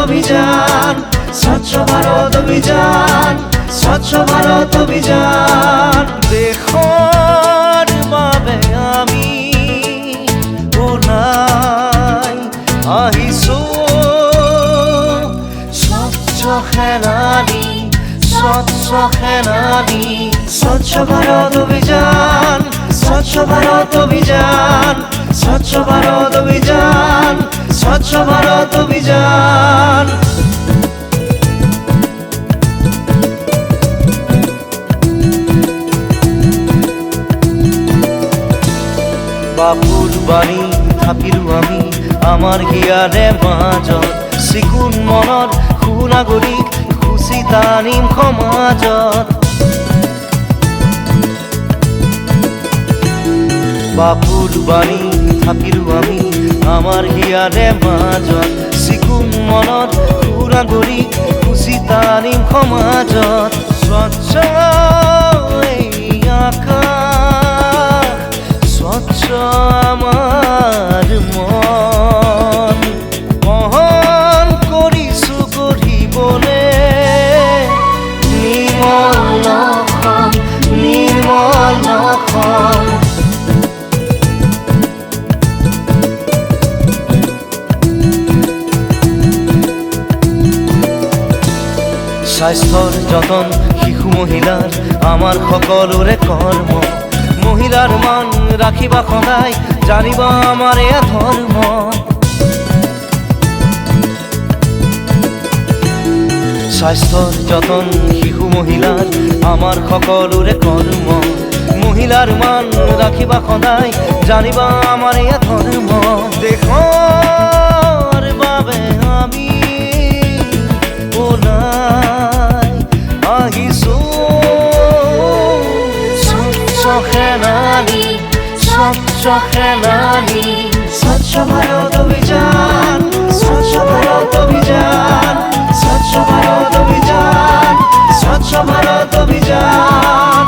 অভিযান, স্বচ্ছ ভাৰত অভিযান, স্বচ্ছ ভাৰত অভিযান। দেশৰ বাবে আমি ওলাই আহিছো স্বচ্ছ সেনানী, স্বচ্ছ সেনানী। স্বচ্ছ ভারত অভিযান, স্বচ্ছ ভারত অভিযান, স্বচ্ছ ভারত অভিযান, স্বচ্ছ ভারত অভিযান। বাপুৰ বাণী থাকিলো আমি আমাৰ হিয়াৰে মাজত, চিকুণ মনত সুনাগৰিক খুচি টানিম সমাজত। বাপুৰ বাণী থাকিলো আমি আমাৰ হিয়াৰে মাজত, চিকুণ মনত সুনাগৰিক খুচি টানিম সমাজত। স্বচ্ছ এই আকাশ, স্বচ্ছ আমাৰ মন, বহন কৰিছো গঢ়িবলে নিৰ্মল অসম, নিৰ্মল অসম। স্বাস্থ্যৰ যতন শিশু মহিলাৰ আমাৰ সকলোৰে কৰ্ম, মহিলাৰ মান ৰাখিবা সদায় জানিবা আমাৰ এয়া ধৰ্ম। স্বাস্থ্যৰ যতন শিশু মহিলাৰ আমাৰ সকলোৰে কৰ্ম, মহিলাৰ মান ৰাখিবা সদায় জানিবা আমাৰ এয়া ধৰ্ম। দেশৰ বাবে আমি ওলাই আহিছো স্বচ্ছ সেনানী, স্বচ্ছ সেনানী। স্বচ্ছ ভারত অভিযান, স্বচ্ছ ভারত অভিযান, স্বচ্ছ ভারত অভিযান, স্বচ্ছ ভারত অভিযান।